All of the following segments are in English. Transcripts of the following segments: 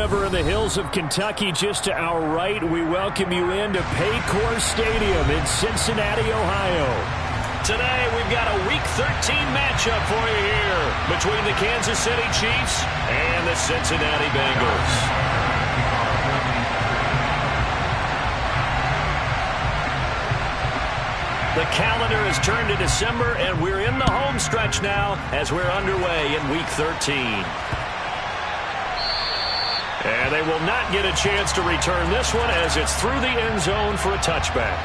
River in the hills of Kentucky. Just to our right, we welcome you into Paycor Stadium in Cincinnati, Ohio. Today, we've got a Week 13 matchup for you here between the Kansas City Chiefs and the Cincinnati Bengals. The calendar has turned to December, and we're in the home stretch now as we're underway in Week 13. And they will not get a chance to return this one as it's through the end zone for a touchback.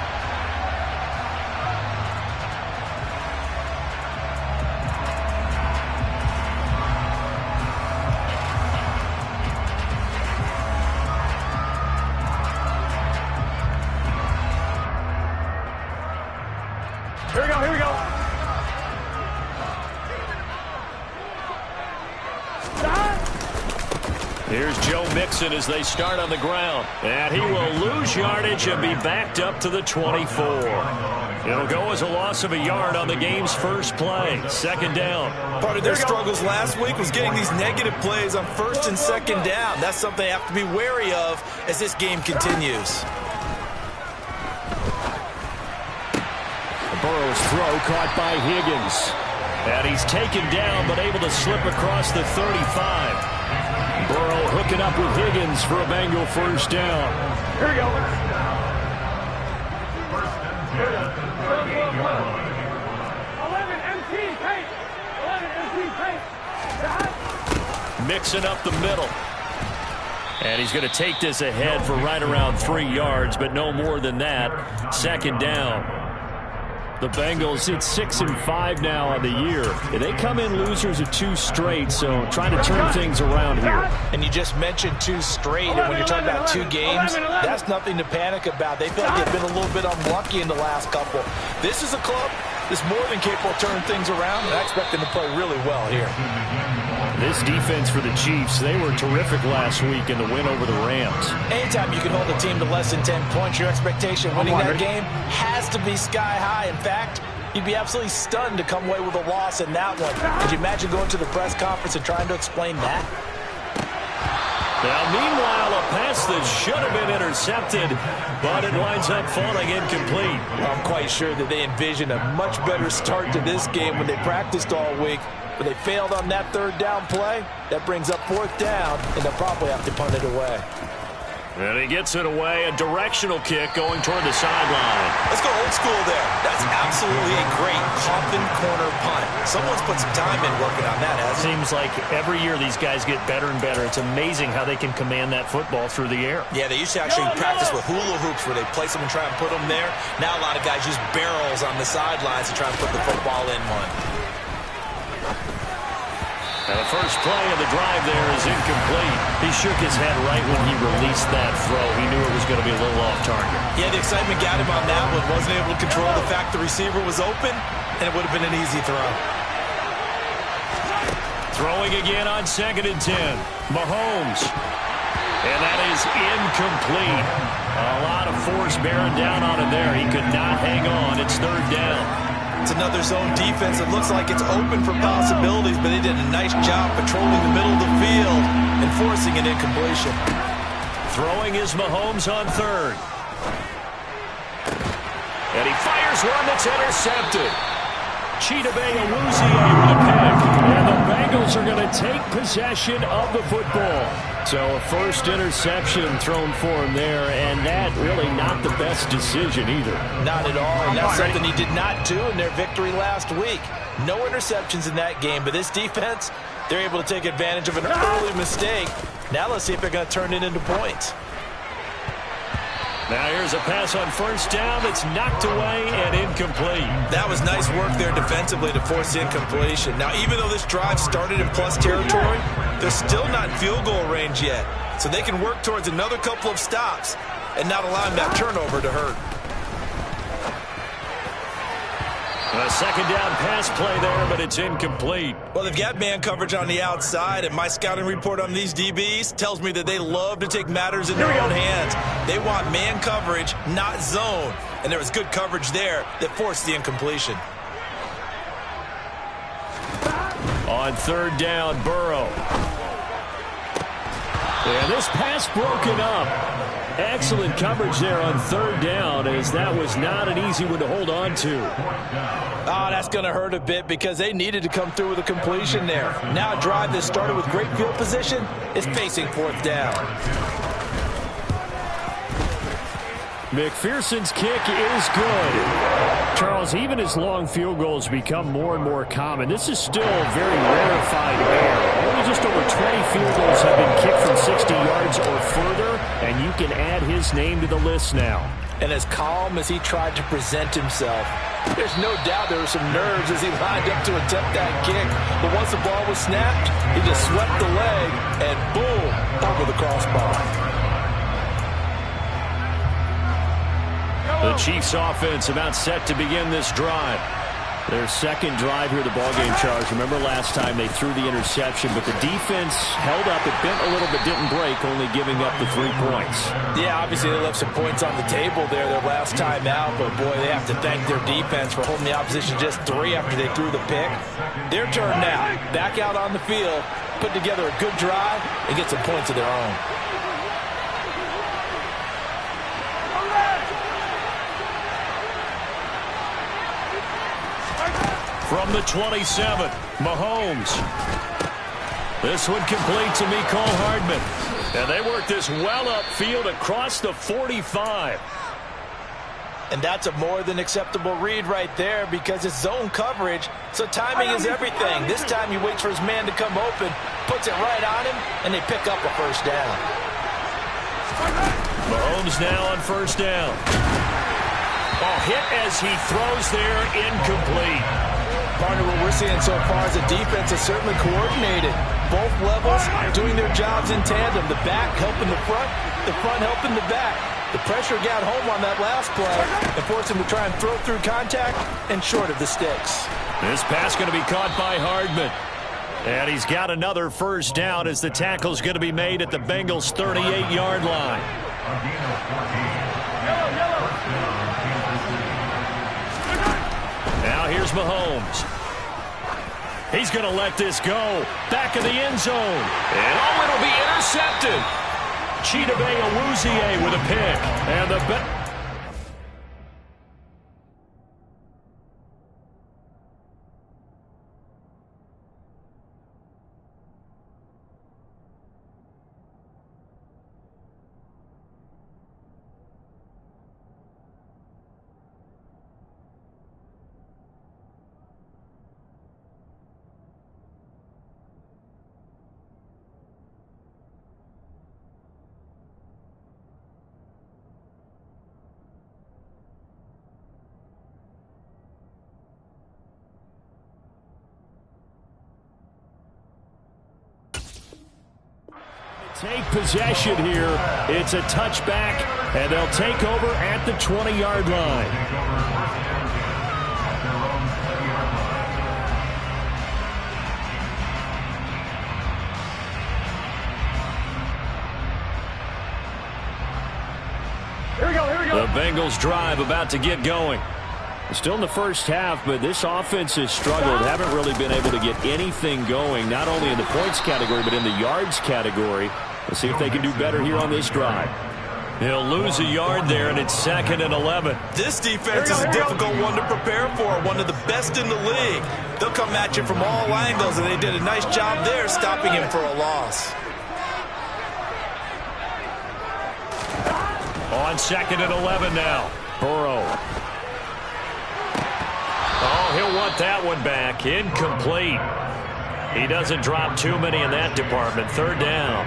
Here we go. Here's Joe Mixon as they start on the ground. And he will lose yardage and be backed up to the 24. It'll go as a loss of a yard on the game's first play. Second down. Part of their struggles last week was getting these negative plays on first and second down. That's something they have to be wary of as this game continues. Burrow's throw caught by Higgins. And he's taken down but able to slip across the 35. Burrow hooking up with Higgins for a Bengal first down. Here we go. 11 MT pace. 11 MT pace. Mixing up the middle. And he's going to take this ahead for right around 3 yards, but no more than that. Second down. The Bengals, it's 6-5 now on the year. They come in losers of 2 straight, so trying to turn things around here. And you just mentioned 2 straight, and when you're talking about 2 games, that's nothing to panic about. They feel like they've been a little bit unlucky in the last couple. This is a club that's more than capable of turning things around, and I expect them to play really well here. This defense for the Chiefs, they were terrific last week in the win over the Rams. Anytime you can hold a team to less than 10 points, your expectation of winning that game has to be sky high. In fact, you'd be absolutely stunned to come away with a loss in that one. Could you imagine going to the press conference and trying to explain that? Now, meanwhile, a pass that should have been intercepted, but it winds up falling incomplete. I'm quite sure that they envisioned a much better start to this game when they practiced all week. But they failed on that third down play. That brings up 4th down, and they'll probably have to punt it away. And he gets it away, a directional kick going toward the sideline. Let's go old school there. That's absolutely a great coffin corner punt. Someone's put some time in working on that, hasn't it? Seems like every year these guys get better and better. It's amazing how they can command that football through the air. Yeah, they used to actually practice with hula hoops where they place them and try and put them there. Now a lot of guys use barrels on the sidelines to try and put the football in one. Now the first play of the drive there is incomplete. He shook his head right when he released that throw. He knew it was going to be a little off target. Yeah, the excitement got him on that one. Wasn't able to control the fact the receiver was open, and it would have been an easy throw. Throwing again on 2nd and 10. Mahomes. And that is incomplete. A lot of force bearing down on him there. He could not hang on. It's 3rd down. It's another zone defense. It looks like it's open for possibilities, but they did a nice job patrolling the middle of the field and forcing an incompletion. Throwing is Mahomes on 3rd. And he fires one that's intercepted. Chidobe Awuzie with a pick. And the Bengals are going to take possession of the football. So a first interception thrown for him there, and that really not the best decision either. Not at all, and that's something he did not do in their victory last week. No interceptions in that game, but this defense, they're able to take advantage of an early mistake. Now let's see if they're going to turn it into points. Now here's a pass on 1st down that's knocked away and incomplete. That was nice work there defensively to force the incompletion. Now even though this drive started in plus territory, they're still not in field goal range yet. So they can work towards another couple of stops and not allowing that turnover to hurt. A 2nd down pass play there, but it's incomplete. Well, they've got man coverage on the outside, and my scouting report on these DBs tells me that they love to take matters in their own hands. They want man coverage, not zone. And there was good coverage there that forced the incompletion. On 3rd down, Burrow. And this pass broken up. Excellent coverage there on third down, as that was not an easy one to hold on to. Oh, that's going to hurt a bit because they needed to come through with a completion there. Now a drive that started with great field position is facing fourth down. McPherson's kick is good. Charles, even as long field goals become more and more common, this is still a very rarefied air. Only just over 20 field goals have been kicked from 60 yards or further, and you can add his name to the list now. And as calm as he tried to present himself, there's no doubt there were some nerves as he lined up to attempt that kick. But once the ball was snapped, he just swept the leg, and boom, over the crossbar. The Chiefs offense about set to begin this drive. Their second drive here, the ballgame, Charles. Remember last time they threw the interception, but the defense held up. It bent a little but didn't break, only giving up the 3 points. Yeah, obviously they left some points on the table there their last time out, but boy, they have to thank their defense for holding the opposition just 3 after they threw the pick. Their turn now. Back out on the field, put together a good drive, and get some points of their own. From the 27, Mahomes. This one complete to Mecole Hardman. And they work this well upfield across the 45. And that's a more than acceptable read right there because it's zone coverage, so timing is everything. This time he waits for his man to come open, puts it right on him, and they pick up a first down. Mahomes now on first down. Oh, hit as he throws there, incomplete. Partner, what we're seeing so far is the defense is certainly coordinated. Both levels doing their jobs in tandem. The back helping the front helping the back. The pressure got home on that last play and forced him to try and throw through contact and short of the sticks. This pass going to be caught by Hardman. And he's got another first down as the tackle's going to be made at the Bengals' 38-yard line. Now here's Mahomes. He's going to let this go. Back of the end zone. And oh, it'll be intercepted. Chidobe Awuzie with a pick. And the take possession here. It's a touchback, and they'll take over at the 20-yard line. Here we go, here we go. The Bengals drive about to get going. Still in the first half, but this offense has struggled. Haven't really been able to get anything going, not only in the points category, but in the yards category. Let's see if they can do better here on this drive. He'll lose a yard there, and it's 2nd and 11. This defense is a difficult one to prepare for, one of the best in the league. They'll come at you from all angles, and they did a nice job there stopping him for a loss. On 2nd and 11 now. Burrow. Oh, he'll want that one back. Incomplete. He doesn't drop too many in that department. 3rd down.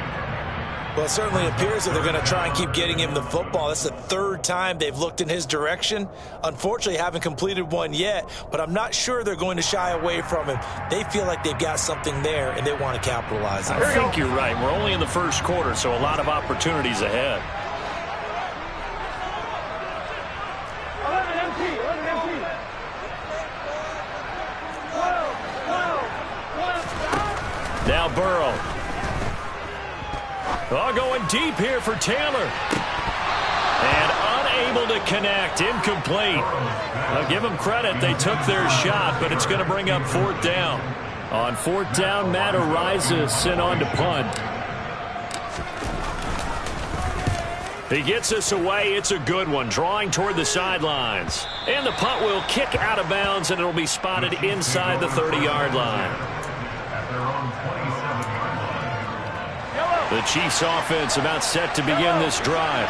Well, it certainly appears that they're going to try and keep getting him the football. That's the 3rd time they've looked in his direction. Unfortunately, haven't completed one yet, but I'm not sure they're going to shy away from him. They feel like they've got something there, and they want to capitalize on it. I think you're right. We're only in the first quarter, so a lot of opportunities ahead. 11 empty, 11 empty. 12. Now Burrow. Oh, going deep here for Taylor. And unable to connect. Incomplete. I'll give them credit. They took their shot, but it's going to bring up 4th down. On 4th down, Matt Araiza sent on to punt. He gets us away. It's a good one, drawing toward the sidelines. And the punt will kick out of bounds, and it'll be spotted inside the 30-yard line. The Chiefs offense about set to begin this drive.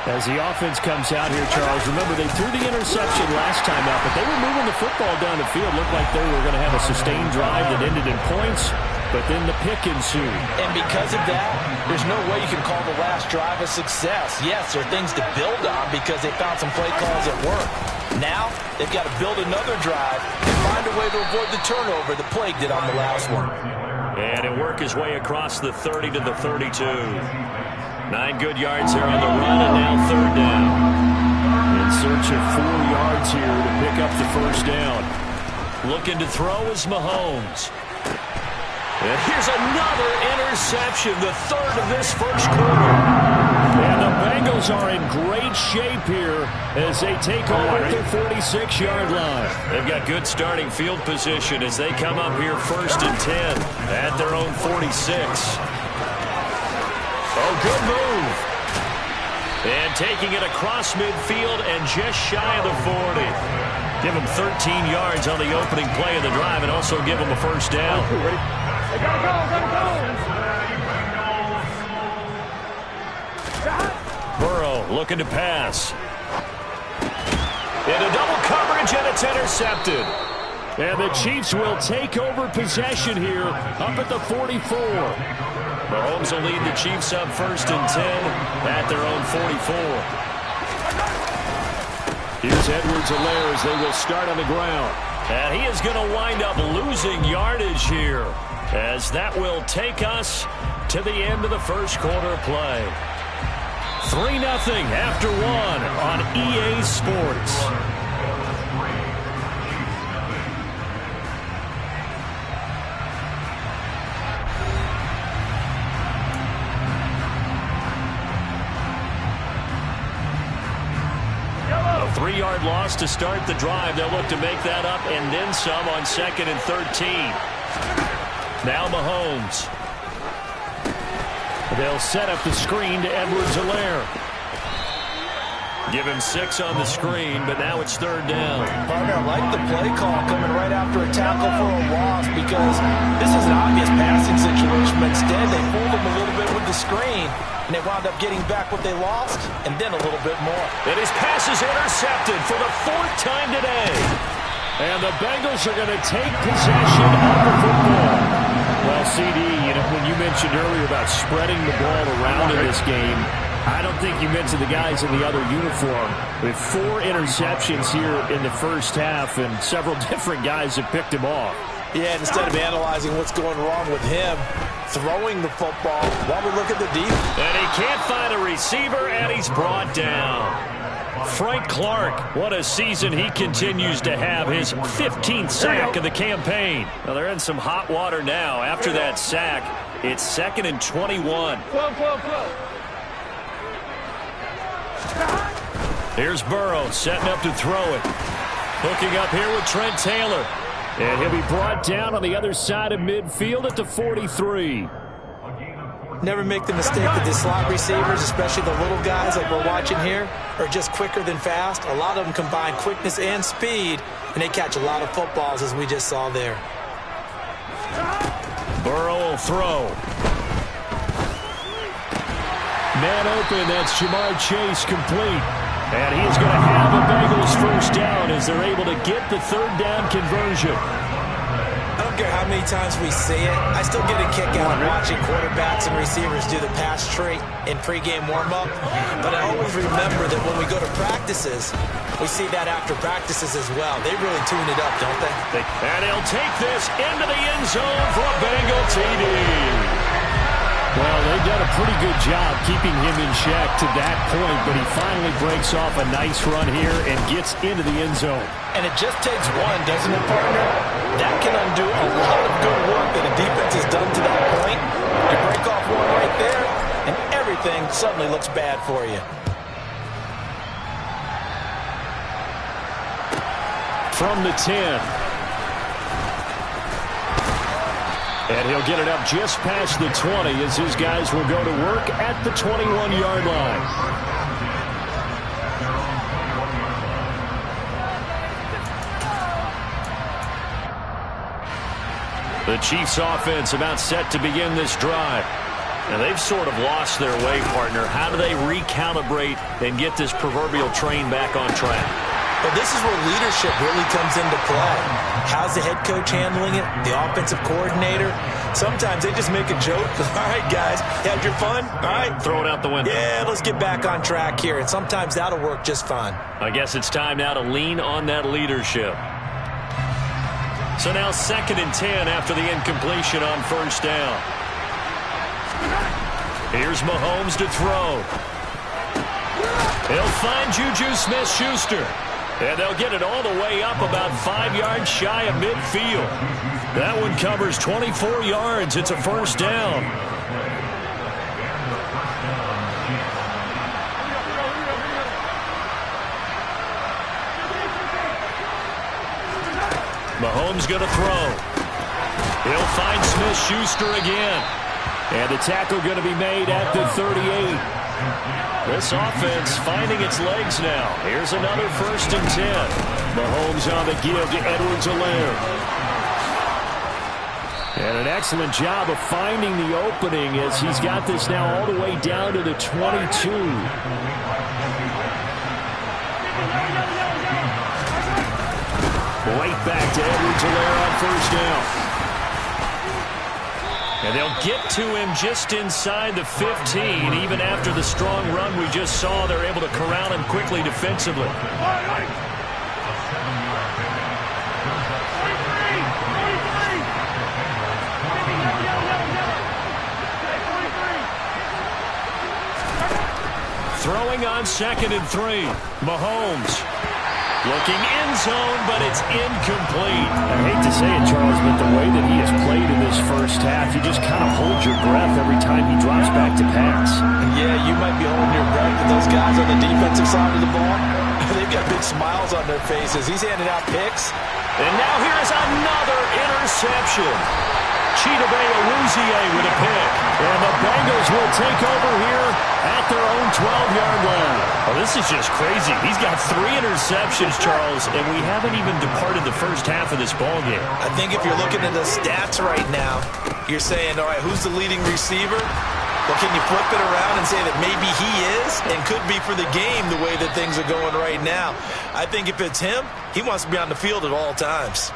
As the offense comes out here, Charles, remember they threw the interception last time out, but they were moving the football down the field. Looked like they were going to have a sustained drive that ended in points, but then the pick ensued. And because of that, there's no way you can call the last drive a success. Yes, there are things to build on because they found some play calls that work. Now, they've got to build another drive and find a way to avoid the turnover the plague did on the last one. And he'll work his way across the 30 to the 32. 9 good yards there on the run, and now third down. In search of 4 yards here to pick up the first down. Looking to throw is Mahomes. And here's another interception, the third of this first quarter. And the Bengals are in great shape here as they take over at their 46-yard line. They've got good starting field position as they come up here first and 10 at their own 46. Oh, good move. And taking it across midfield and just shy of the 40. Give him 13 yards on the opening play of the drive and also give him a first down. They gotta go. Burrow looking to pass. Into double coverage, and it's intercepted. And the Chiefs will take over possession here up at the 44. Mahomes will lead the Chiefs up first and 10 at their own 44. Here's Edwards-Helaire as they will start on the ground. And he is going to wind up losing yardage here as that will take us to the end of the first quarter play. 3-0 after 1 on EA Sports. A 3-yard loss to start the drive. They'll look to make that up and then some on 2nd and 13. Now Mahomes. They'll set up the screen to Edwards-Helaire. Give him 6 on the screen, but now it's third down. Partner, I like the play call coming right after a tackle for a loss because this is an obvious passing situation, but instead they pulled him a little bit with the screen, and they wound up getting back what they lost, and then a little bit more. And his pass is intercepted for the 4th time today. And the Bengals are going to take possession of the football. Well, CD, when you mentioned earlier about spreading the ball around in this game, I don't think you mentioned the guys in the other uniform. With 4 interceptions here in the first half, and several different guys have picked him off. Yeah, instead of analyzing what's going wrong with him, throwing the football while we look at the defense. And he can't find a receiver, and he's brought down. Frank Clark, what a season he continues to have. His 15th sack of the campaign. Well, they're in some hot water now. After that sack, it's 2nd and 21. Here's Burrow setting up to throw it. Hooking up here with Trent Taylor. And he'll be brought down on the other side of midfield at the 43. Never make the mistake that the slot receivers, especially the little guys like we're watching here, are just quicker than fast. A lot of them combine quickness and speed, and they catch a lot of footballs, as we just saw there. Burrow will throw. Man open, that's Jamar Chase complete. And he's going to have a Bengals first down as they're able to get the third down conversion. I don't care how many times we see it. I still get a kick out of watching quarterbacks and receivers do the pass trait in pregame warm-up. But I always remember that when we go to practices, we see that after practices as well. They really tune it up, don't they? And he'll take this into the end zone for a Bengal TD. Well, they've done a pretty good job keeping him in check to that point, but he finally breaks off a nice run here and gets into the end zone. And it just takes one, doesn't it, partner? That can undo a lot of good work that a defense has done to that point. You break off one right there, and everything suddenly looks bad for you. From the 10. And he'll get it up just past the 20 as his guys will go to work at the 21-yard line. The Chiefs offense about set to begin this drive. And they've sort of lost their way, partner. How do they recalibrate and get this proverbial train back on track? Well, this is where leadership really comes into play. How's the head coach handling it? The offensive coordinator? Sometimes they just make a joke. All right, guys, had your fun? All right. Throw it out the window. Yeah, let's get back on track here. And sometimes that'll work just fine. I guess it's time now to lean on that leadership. So now 2nd and 10 after the incompletion on first down. Here's Mahomes to throw. He'll find Juju Smith-Schuster. And they'll get it all the way up about 5 yards shy of midfield. That one covers 24 yards. It's a first down. Mahomes going to throw. He'll find Smith-Schuster again. And the tackle going to be made at the 38. This offense finding its legs now. Here's another 1st and 10. Mahomes on the give to Edwards-Helaire. And an excellent job of finding the opening as he's got this now all the way down to the 22. Right back to Edwards-Helaire on first down. And they'll get to him just inside the 15. Even after the strong run we just saw, they're able to corral him quickly defensively. Throwing on 2nd and 3. Mahomes. Looking end zone, but it's incomplete. I hate to say it, Charles, but the way that he has played in this first half, you just kind of hold your breath every time he drops back to pass. Yeah, you might be holding your breath, but those guys on the defensive side of the ball, they've got big smiles on their faces. He's handing out picks. And now here's another interception. Chidobe Awuzie with a pick. And the Bengals will take over here at their own 12-yard line. Oh, this is just crazy. He's got 3 interceptions, Charles, and we haven't even departed the first half of this ballgame. I think if you're looking at the stats right now, you're saying, all right, who's the leading receiver? Well, can you flip it around and say that maybe he is and could be for the game the way that things are going right now? I think if it's him, he wants to be on the field at all times.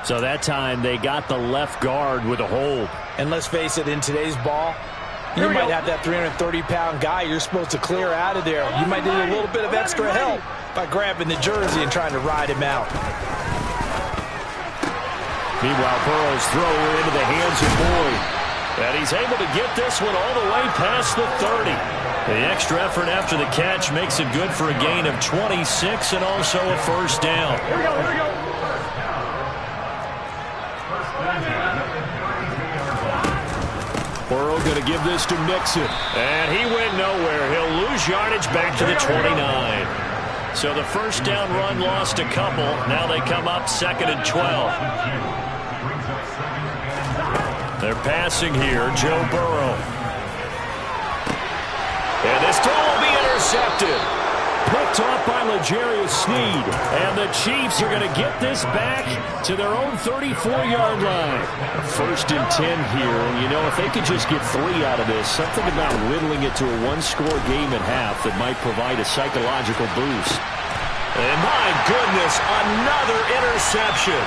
So that time they got the left guard with a hold. And let's face it, in today's ball, you might have that 330-pound guy you're supposed to clear out of there. You might need a little bit of extra help by grabbing the jersey and trying to ride him out. Meanwhile, Burrow's throw into the hands of Boyd. And he's able to get this one all the way past the 30. The extra effort after the catch makes it good for a gain of 26 and also a first down. Here we go, here we go. Burrow going to give this to Mixon. And he went nowhere. He'll lose yardage back to the 29. So the first down run lost a couple. Now they come up 2nd and 12. They're passing here. Joe Burrow. And this throw will be intercepted. Picked off by L'Jarius Sneed. And the Chiefs are going to get this back to their own 34-yard line. 1st and 10 here. And, you know, if they could just get 3 out of this, something about whittling it to a one-score game at half that might provide a psychological boost. And, my goodness, another interception.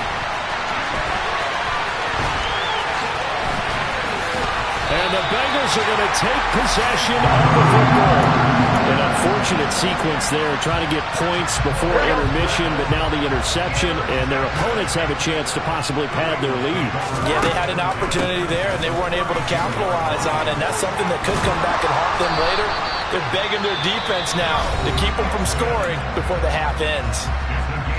And the Bengals are going to take possession of the football. An unfortunate sequence there, trying to get points before intermission, but now the interception, and their opponents have a chance to possibly pad their lead. Yeah, they had an opportunity there, and they weren't able to capitalize on it, and that's something that could come back and haunt them later. They're begging their defense now to keep them from scoring before the half ends.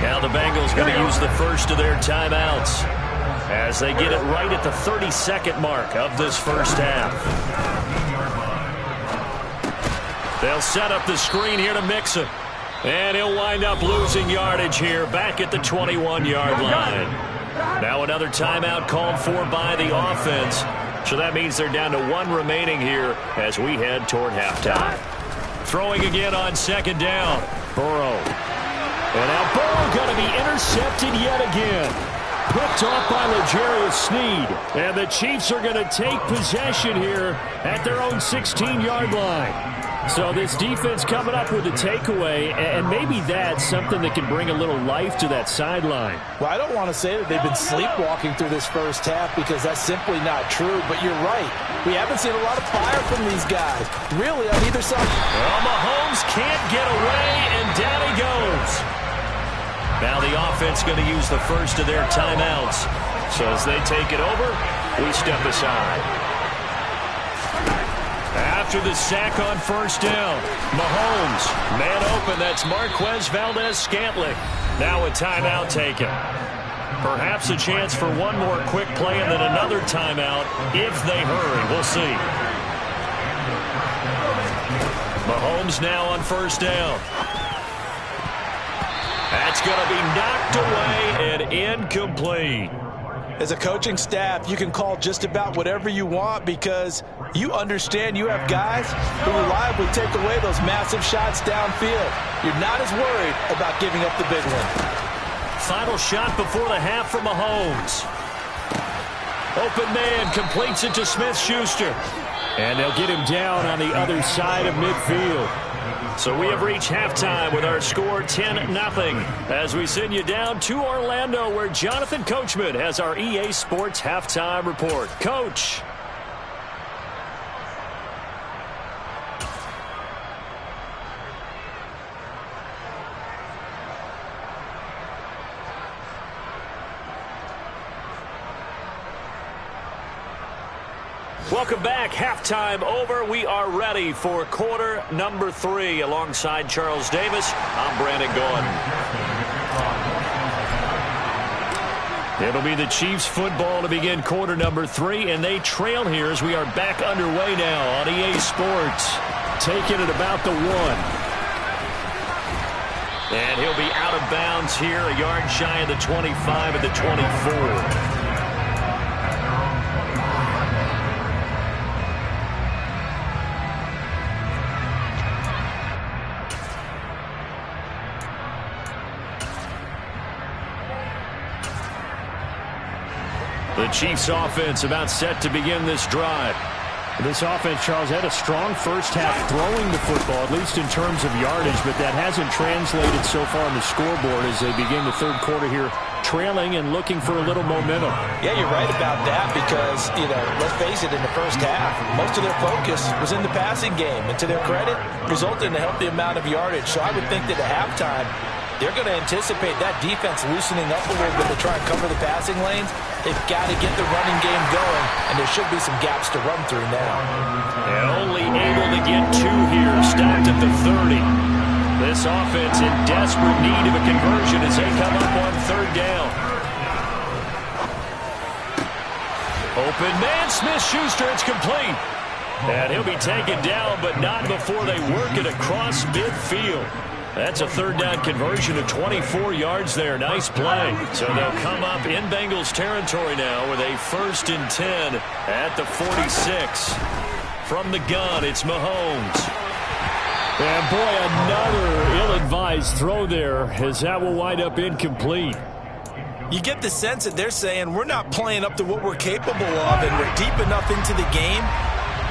Now the Bengals going to use the first of their timeouts as they get it right at the 32nd mark of this first half. They'll set up the screen here to Mixon. And he'll wind up losing yardage here back at the 21-yard line. Now another timeout called for by the offense. So that means they're down to 1 remaining here as we head toward halftime. Throwing again on 2nd down. Burrow. And now Burrow going to be intercepted yet again. picked off by L'Jarius Sneed. And the Chiefs are going to take possession here at their own 16-yard line. So this defense coming up with a takeaway, and maybe that's something that can bring a little life to that sideline. Well, I don't want to say that they've been sleepwalking through this first half because that's simply not true, but you're right. We haven't seen a lot of fire from these guys, really, on either side. Well, Mahomes can't get away, and down he goes. Now the offense going to use the first of their timeouts. So as they take it over, we step aside. After the sack on first down, Mahomes, man open, that's Marquez Valdez-Scantling. Now a timeout taken. Perhaps a chance for one more quick play and then another timeout if they hurry. We'll see. Mahomes now on first down. That's going to be knocked away and incomplete. As a coaching staff, you can call just about whatever you want because you understand you have guys who reliably take away those massive shots downfield. You're not as worried about giving up the big one. Final shot before the half from Mahomes. Open man completes it to Smith-Schuster. And they'll get him down on the other side of midfield. So we have reached halftime with our score 10-0 as we send you down to Orlando where Jonathan Coachman has our EA Sports halftime report. Coach. Welcome back. Halftime over. We are ready for quarter number 3. Alongside Charles Davis, I'm Brandon Gordon. It'll be the Chiefs football to begin quarter number 3, and they trail here as we are back underway now on EA Sports. Taking it about the 1. And he'll be out of bounds here, a yard shy of the 25 at the 24. The Chiefs offense about set to begin this drive. This offense, Charles, had a strong first half throwing the football, at least in terms of yardage, but that hasn't translated so far on the scoreboard as they begin the third quarter here, trailing and looking for a little momentum. Yeah, you're right about that because, let's face it, in the first half, most of their focus was in the passing game, and to their credit, resulted in a healthy amount of yardage. So I would think that at halftime, they're going to anticipate that defense loosening up a little bit to try and cover the passing lanes. They've got to get the running game going, and there should be some gaps to run through now. And only able to get 2 here, stopped at the 30. This offense in desperate need of a conversion as they come up on third down. Open man, Smith-Schuster, it's complete. And he'll be taken down, but not before they work it across midfield. That's a third down conversion of 24 yards there. Nice play. So they'll come up in Bengals territory now with a 1st and 10 at the 46. From the gun, it's Mahomes. And boy, another ill-advised throw there as that will wind up incomplete. You get the sense that they're saying we're not playing up to what we're capable of, and we're deep enough into the game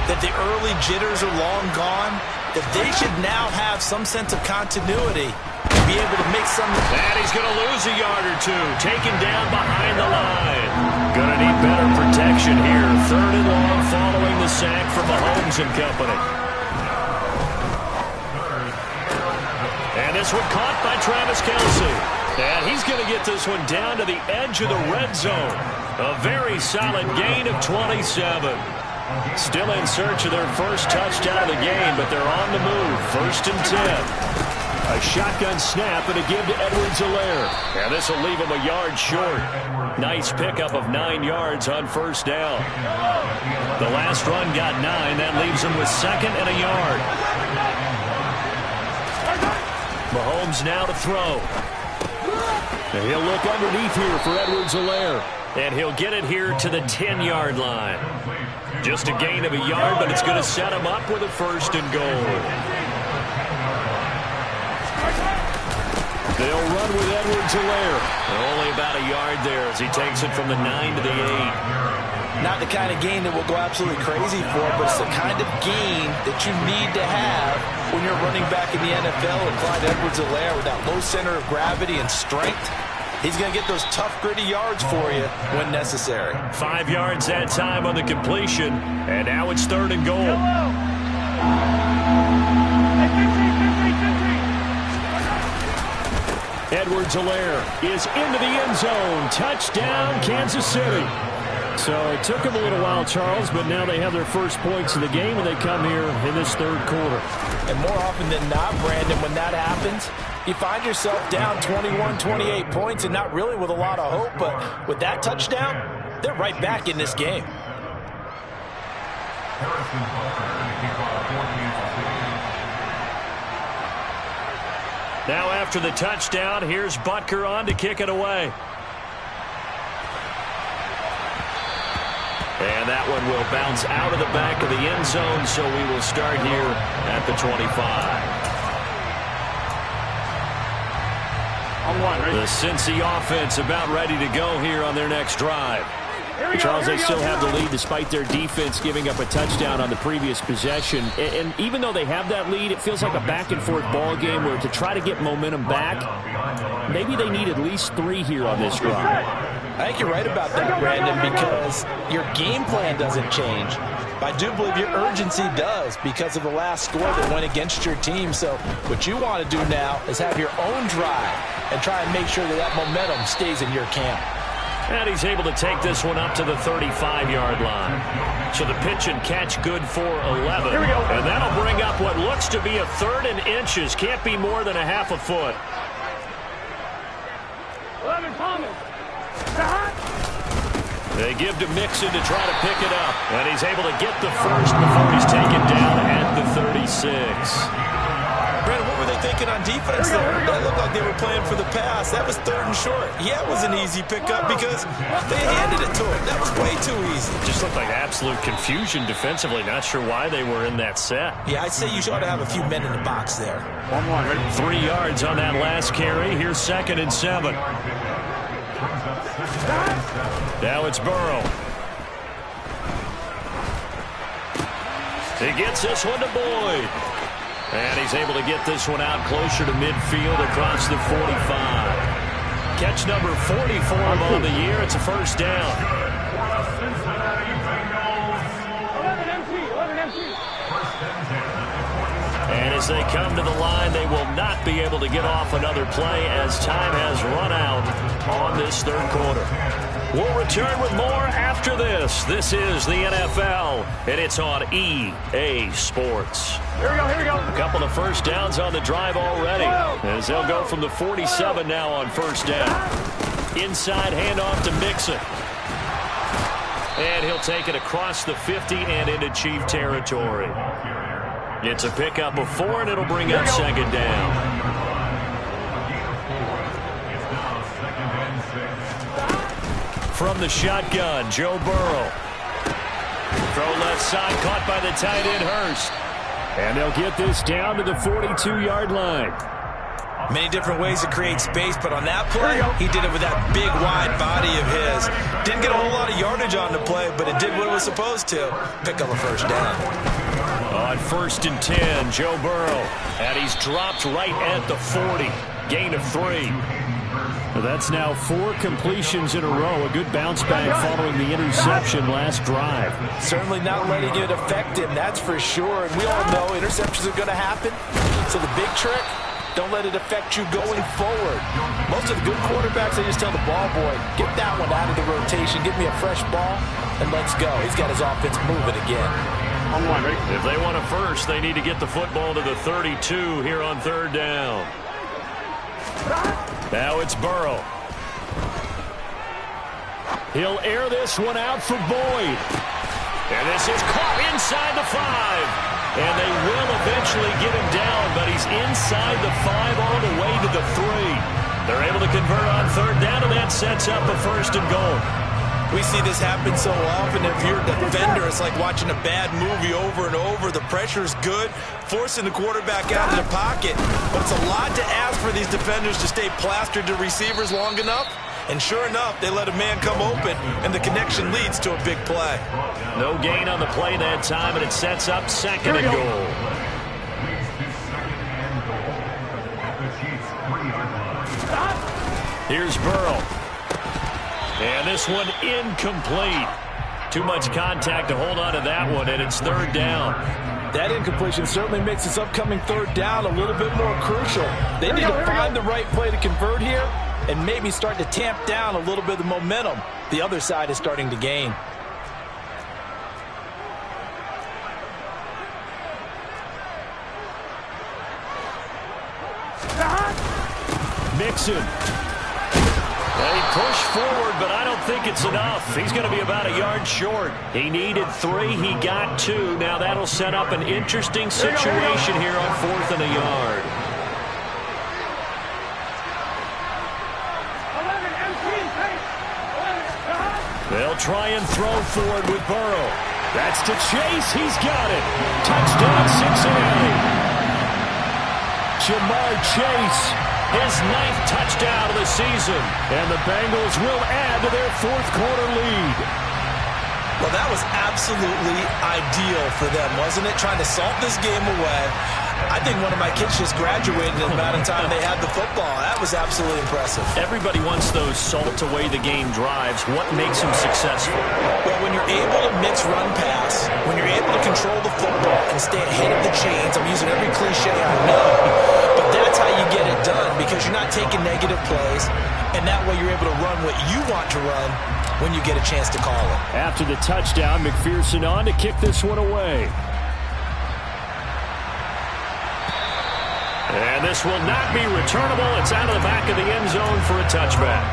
that the early jitters are long gone, that they should now have some sense of continuity to be able to make some. And he's going to lose a yard or 2. Taken down behind the line. Going to need better protection here. 3rd and long following the sack from Mahomes and company. And this one caught by Travis Kelce. And he's going to get this one down to the edge of the red zone. A very solid gain of 27. Still in search of their first touchdown of the game, but they're on the move. 1st and 10. A shotgun snap and a give to Edwards-Helaire. And this will leave him a yard short. Nice pickup of 9 yards on first down. The last run got 9. That leaves him with 2nd and a yard. Mahomes now to throw. And he'll look underneath here for Edwards-Helaire. And he'll get it here to the 10-yard line. Just a gain of a yard, but it's going to set him up with a 1st and goal. They'll run with Edwards-Helaire. Only about a yard there as he takes it from the 9 to the 8. Not the kind of gain that we'll go absolutely crazy for, but it's the kind of gain that you need to have when you're running back in the NFL. And Clyde Edwards-Helaire with that low center of gravity and strength, he's going to get those tough, gritty yards for you when necessary. 5 yards that time on the completion, and now it's 3rd and goal. Edwards-Helaire is into the end zone. Touchdown, Kansas City. So it took them a little while, Charles, but now they have their first points of the game, and they come here in this 3rd quarter. And more often than not, Brandon, when that happens, you find yourself down 21, 28 points and not really with a lot of hope. But with that touchdown, they're right back in this game. Now after the touchdown, here's Butker on to kick it away. And that one will bounce out of the back of the end zone, so we will start here at the 25. The Cincy offense about ready to go here on their next drive. Charles, they still have the lead despite their defense giving up a touchdown on the previous possession. And even though they have that lead, it feels like a back-and-forth ball game where to try to get momentum back, maybe they need at least 3 here on this drive. I think you're right about that, Brandon, because your game plan doesn't change. I do believe your urgency does because of the last score that went against your team. So what you want to do now is have your own drive and try and make sure that that momentum stays in your camp. And he's able to take this one up to the 35-yard line. So the pitch and catch good for 11. Here we go. And that'll bring up what looks to be a 3rd and inches. Can't be more than a half a foot. 11 Thomas. They give to Mixon to try to pick it up. And he's able to get the first before he's taken down at the 36. Brandon, what were they thinking on defense there? That looked like they were playing for the pass. That was 3rd and short. Yeah, it was an easy pickup because they handed it to him. That was way too easy. Just looked like absolute confusion defensively. Not sure why they were in that set. Yeah, I'd say you ought to have a few men in the box there. 3 yards on that last carry. Here's 2nd and 7. Now it's Burrow. He gets this one to Boyd. And he's able to get this one out closer to midfield across the 45. Catch number 40 for him on the year. It's a first down. 11 empty. And as they come to the line, they will not be able to get off another play as time has run out on this 3rd quarter. We'll return with more after this. This is the NFL, and it's on EA Sports. Here we go. A couple of first downs on the drive already, as they'll go from the 47 now on first down. Inside handoff to Mixon. And he'll take it across the 50 and into Chief territory. It's a pickup of 4, and it'll bring up 2nd down. From the shotgun, Joe Burrow. Throw left side, caught by the tight end, Hurst. And they'll get this down to the 42-yard line. Many different ways to create space, but on that play, he did it with that big, wide body of his. Didn't get a whole lot of yardage on the play, but it did what it was supposed to. Pick up a first down. On 1st and 10, Joe Burrow. And he's dropped right at the 40. Gain of 3. That's now 4 completions in a row. A good bounce back following the interception last drive. Certainly not letting it affect him, that's for sure. And we all know interceptions are going to happen. So the big trick, don't let it affect you going forward. Most of the good quarterbacks, they just tell the ball boy, get that one out of the rotation, give me a fresh ball, and let's go. He's got his offense moving again. If they want a first, they need to get the football to the 32 here on 3rd down. Now it's Burrow. He'll air this one out for Boyd. And this is caught inside the 5. And they will eventually get him down, but he's inside the 5 all the way to the 3. They're able to convert on 3rd down, and that sets up a 1st and goal. We see this happen so often. If you're a defender, it's like watching a bad movie over and over. The pressure's good, forcing the quarterback out of the pocket. But it's a lot to ask for these defenders to stay plastered to receivers long enough. And sure enough, they let a man come open, and the connection leads to a big play. No gain on the play that time, and it sets up second and goal. Here's Burrow. And this one incomplete. Too much contact to hold on to that one, and it's third down. That incompletion certainly makes this upcoming third down a little bit more crucial. They need to find the right play to convert here and maybe start to tamp down a little bit of the momentum the other side is starting to gain. Mixon. He pushed forward, but I don't think it's enough. He's going to be about a yard short. He needed 3. He got 2. Now that'll set up an interesting situation here on 4th and a yard. 11 MC, pace. 11. They'll try and throw forward with Burrow. That's to Chase. He's got it. Touchdown, Cincinnati. Jamar Chase. His 9th touchdown of the season. And the Bengals will add to their 4th quarter lead. Well, that was absolutely ideal for them, wasn't it? Trying to salt this game away. I think one of my kids just graduated in the amount of time they had the football. That was absolutely impressive. Everybody wants those salt-away-the-game drives. What makes them successful? Well, when you're able to mix run-pass, when you're able to control the football and stay ahead of the chains, I'm using every cliche I know, but that's how you get it done because you're not taking negative plays, and that way you're able to run what you want to run when you get a chance to call it. After the touchdown, McPherson on to kick this one away. And this will not be returnable. It's out of the back of the end zone for a touchback.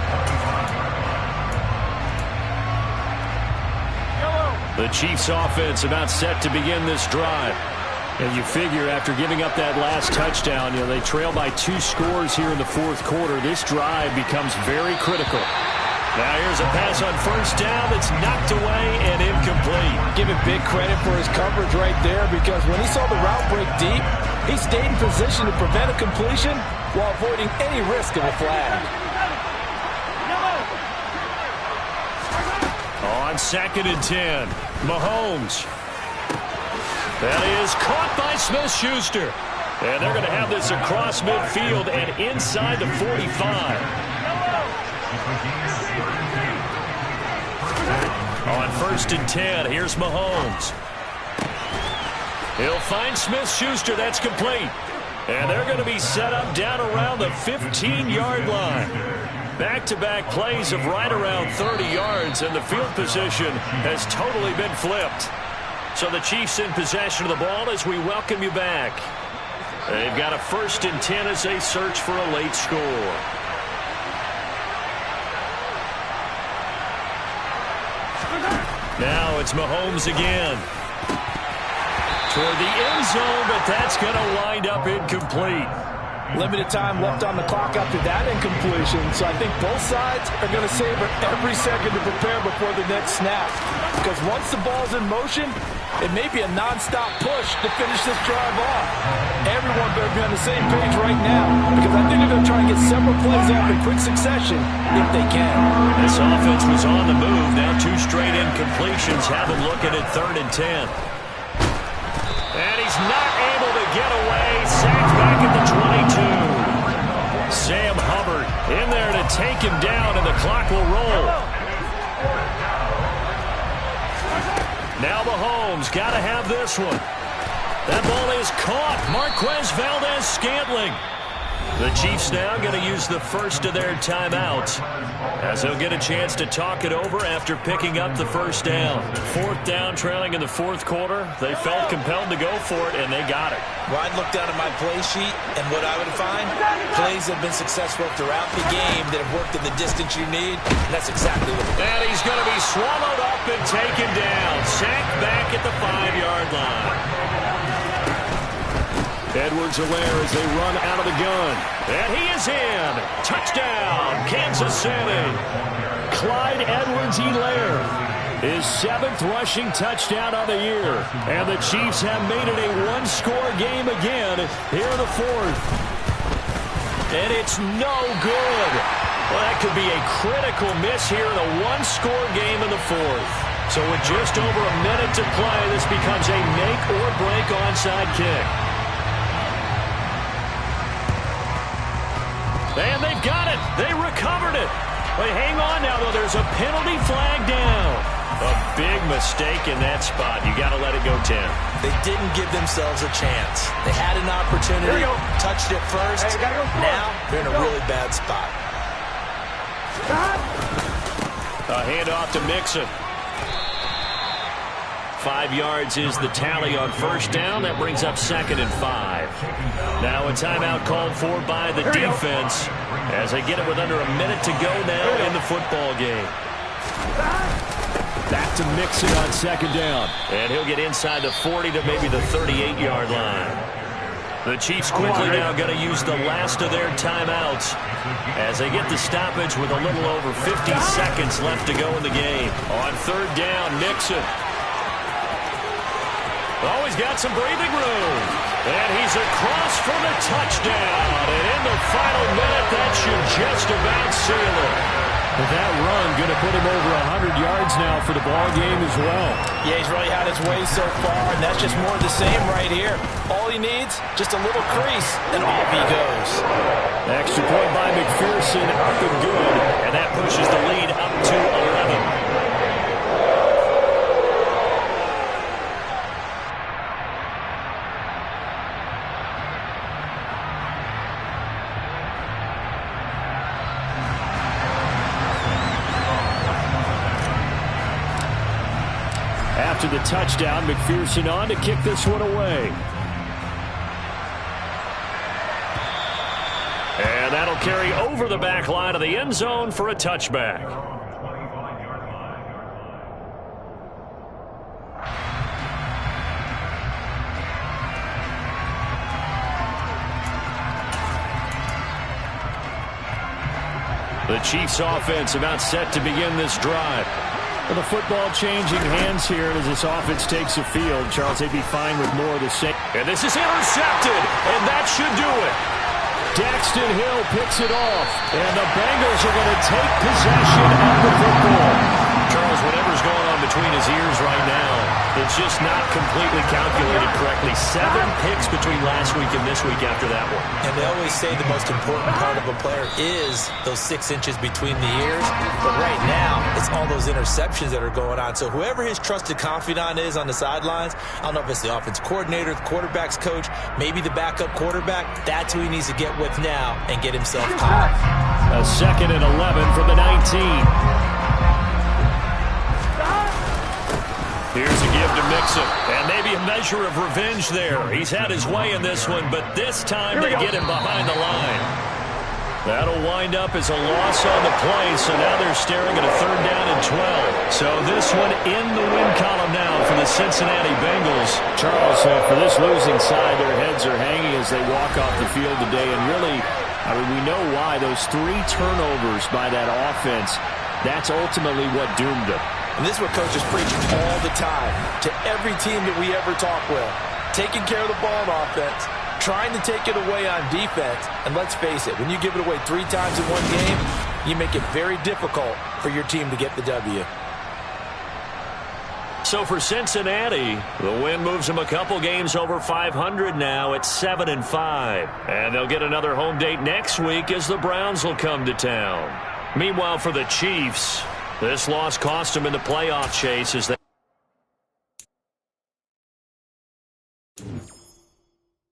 The Chiefs offense about set to begin this drive. And you figure after giving up that last touchdown, they trail by 2 scores here in the 4th quarter. This drive becomes very critical. Now here's a pass on first down that's knocked away and incomplete. Give him big credit for his coverage right there because when he saw the route break deep, he stayed in position to prevent a completion while avoiding any risk of a flag. On 2nd and 10, Mahomes. That is caught by Smith-Schuster. And they're going to have this across midfield and inside the 45. On 1st and 10, here's Mahomes. He'll find Smith-Schuster. That's complete. And they're going to be set up down around the 15-yard line. Back-to-back plays of right around 30 yards, and the field position has totally been flipped. So the Chiefs in possession of the ball as we welcome you back. They've got a 1st and 10 as they search for a late score. Now it's Mahomes again. Toward the end zone, but that's going to wind up incomplete. Limited time left on the clock after that incompletion, so I think both sides are going to savor every second to prepare before the next snap. Because once the ball's in motion, it may be a non-stop push to finish this drive off. Everyone better be on the same page right now because I think they're going to try and get several plays off in quick succession if they can. This offense was on the move. Now 2 straight incompletions have them looking at 3rd and 10. And he's not able to get away. Sacked back at the 22. Sam Hubbard in there to take him down, and the clock will roll. Now Mahomes got to have this one. That ball is caught. Marquez Valdez-Scantling. The Chiefs now going to use the first of their timeouts as they'll get a chance to talk it over after picking up the first down. 4th down, trailing in the 4th quarter. They felt compelled to go for it, and they got it. Well, I'd look down at my play sheet, and what I would find, plays have been successful throughout the game that have worked in the distance you need, and that's exactly what it is. And he's going to be swallowed up and taken down. Sacked back at the 5-yard line. Edwards-Helaire as they run out of the gun. And he is in. Touchdown, Kansas City. Clyde Edwards-Helaire. His 7th rushing touchdown of the year. And the Chiefs have made it a one-score game again here in the 4th. And it's no good. Well, that could be a critical miss here in a one-score game in the 4th. So with just over a minute to play, this becomes a make-or-break onside kick. And they've got it. They recovered it. But hang on now, though. There's a penalty flag down. A big mistake in that spot. You got to let it go 10. They didn't give themselves a chance. They had an opportunity, touched it first. Now they're in a really bad spot. A handoff to Mixon. 5 yards is the tally on first down. That brings up 2nd and 5. Now a timeout called for by the defense as they get it with under a minute to go now in the football game. Back to Mixon on 2nd down. And he'll get inside the 40 to maybe the 38-yard line. The Chiefs quickly now going to use the last of their timeouts as they get the stoppage with a little over 50 seconds left to go in the game. On 3rd down, Mixon. Oh, he's got some breathing room. And he's across for the touchdown. And in the final minute, that should just about seal it. But that run going to put him over 100 yards now for the ball game as well. Yeah, he's really had his way so far, and that's just more of the same right here. All he needs, just a little crease, and off he goes. Extra point by McPherson, up and good. And that pushes the lead up to 11. After the touchdown, McPherson on to kick this one away. And that'll carry over the back line of the end zone for a touchback. The Chiefs offense about set to begin this drive. Well, the football changing hands here as this offense takes the field. Charles, they'd be fine with more of the same. And this is intercepted, and that should do it. Daxton Hill picks it off, and the Bengals are going to take possession of the football. Charles, whatever's going on between his ears right now, it's just not completely calculated correctly. 7 picks between last week and this week after that one. And they always say the most important part of a player is those 6 inches between the ears. But right now, it's all those interceptions that are going on. So whoever his trusted confidant is on the sidelines, I don't know if it's the offense coordinator, the quarterback's coach, maybe the backup quarterback, that's who he needs to get with now and get himself caught. A 2nd and 11 from the 19. Here's a give to Mixon, and maybe a measure of revenge there. He's had his way in this one, but this time they get him behind the line. That'll wind up as a loss on the play, so now they're staring at a 3rd down and 12. So this one in the win column now for the Cincinnati Bengals. Charles, for this losing side, their heads are hanging as they walk off the field today, and really, I mean, we know why. Those 3 turnovers by that offense, that's ultimately what doomed them. And this is what coaches preach all the time to every team that we ever talk with. Taking care of the ball on offense, trying to take it away on defense. And let's face it, when you give it away 3 times in one game, you make it very difficult for your team to get the W. So for Cincinnati, the win moves them a couple games over 500 now at 7 and 5. And they'll get another home date next week as the Browns will come to town. Meanwhile, for the Chiefs, this loss cost them in the playoff chase as they